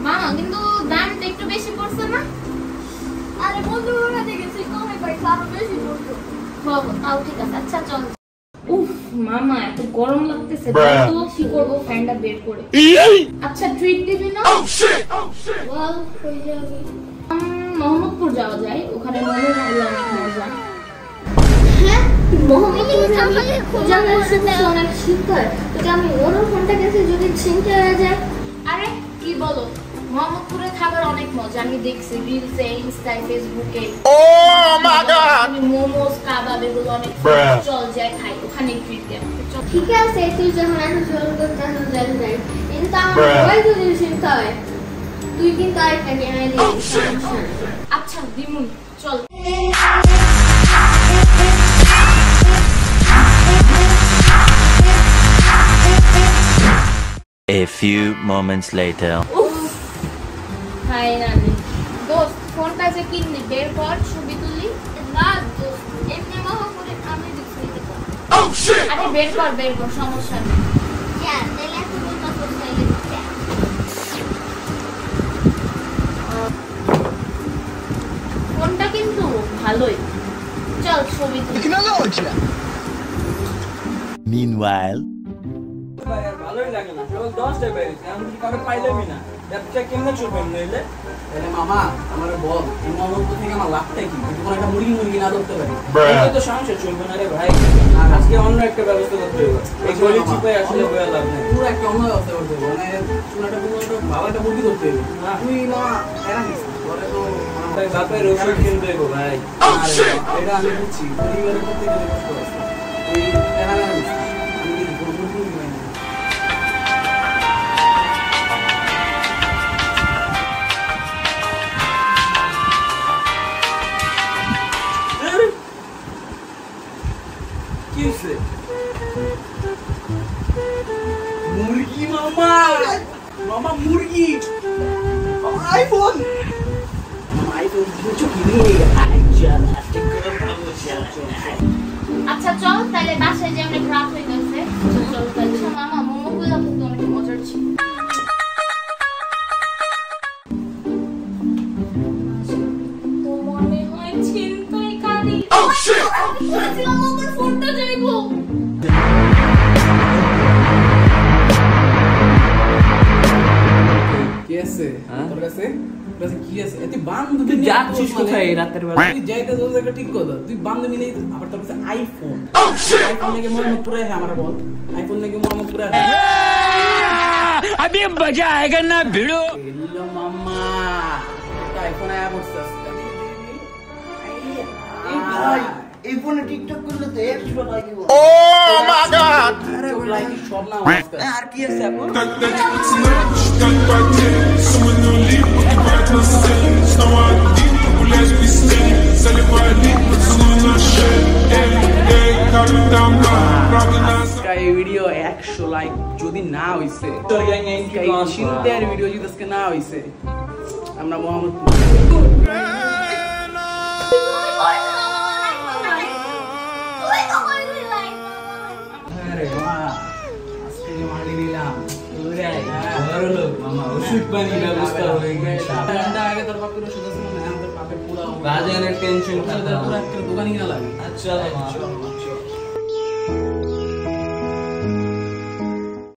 মামা কিন্তু দামটা একটু বেশি পড়ছে না? আরে বন্ধুরা দেখেছি কমে পয়সা আরো বেশি পড়তো। তাও ঠিক আছে, আচ্ছা চল। উফ মামা এত গরম লাগতেছে, তো কি করবো ফ্যানটা বের করে। আচ্ছা ট্রিট দিবি না? বল কই যাবি? মোহাম্মদপুর যাওয়া যায়, ওখানে মোমো খাইলে অনেক মজা। হ্যাঁ মোহাম্মদপুর যাবে, জানার সাথে অনেক শিকার। তো আমি ওর ফোনটা কাছে যদি ছিনতে হয়ে যায়। আরে কি বলো, মোহাম্মদপুরে খাবার অনেক মজা, আমি দেখছি রিলসে, ইনস্টায়, ফেসবুকে। ও মাই গড, মোমোস, কাবাব এগুলো অনেক চল যায় খাই, ওখানে ট্রিট দেব। ঠিক আছে তুই যখন এত জল করতে আসো যাই যাই, কিন্তু আমার ওই যদি চিন্তা হয় তুই কিন্তু আরেকটা কিনে দিবি। আচ্ছা দিমুন, চল। A few moments later. Finally দোস্ত ফোনটা যে কিনলি বের কর, ছবি তুলি। না দোস্ত এমনি মামা করে আমি দিচ্ছি। আরে বের কর সমস্যা নেই। তাহলে এখন বলতে চাইলে ফোনটা কিন্তু ভালোই, চল ছবি তুলি। Meanwhile. ভালোই লাগে না, কেবল 10 টাকা পেয়েছি, আমি কি কারো পাইলামই না। ব্যবসা কেমনে চলবে নইলে? তাহলে মামা আমারে বল, এই মোহাম্মদপুর থেকে আমার লাভটা কি? যদি কোনো একটা মুরগি না ধরতে পারি, এই তো সংসার চলবে না রে ভাই। আজকে অন্য একটা ব্যবস্থা করতে হবে। এই গলি চিপায় আসলে বয়া লাভ নেই। পুরো একটা অন্য ব্যবস্থা করতে হবে, মানে চুনাটা পুরো ভালো একটা মুরগি ধরতে হবে। তুই মামা এরা নিস বলে তো ভাই বাপের ওষুধ কিনতে হবে ভাই। এটা আমি বুঝছি, পরিবারের প্রতি গেলে কষ্ট আছে। তুই এরা নিস, আমি কি কোনো মুরগি নিই না। মুরগি মামা, মামা মুরগি, আইফোন, আইফোন কিছু কিনে আচ্ছা চল তাহলে বাসায় যে অনেক রাত হয়ে গেছে। চল তাহলে মামা মোমোগুলো কিন্তু অনেক মজার ছিল। তো মনে হয় চিন্তাই কারি। আমার ফোনটা যাইবো। কি আছে তোর কাছে? কি আছে? তুই বান্ধবী যাচ্ছিস কোথায় রাতের বেলা? তুই যাইতে তোর একটা ঠিক কথা, তুই বান্ধবী নেই আবার তোর কাছে আইফোন। আইফোন নাকি মোহাম্মদপুরে আছে, আমার বল আইফোন নাকি মোহাম্মদপুরে আছে? अभी मजा आएगा ना भिड़ो। এলো মামা, একটা আইফোন আয়া পড়ছে আজকে। এই ভাই এই ফোনে টিকটক করলে তো 100 লাইক দিব। ও মাই গড, আরে লাইক সব না আজকে। আর কি আছে আপু? এই ভিডিও 100 লাইক যদি না হইছে, তোর গ্যাং এ কি চিন্তার ভিডিও যদি আজকে না হইছে, আমরা মোহাম্মদপুর ওষুধ পানি ব্যবস্থা হয়ে গেছে। আগে তোর বাপের ওষুধ আছে না, তোর বাপের পুরা বাজারের টেনশন খাতা পুরা একটা দোকানই না লাগে। আচ্ছা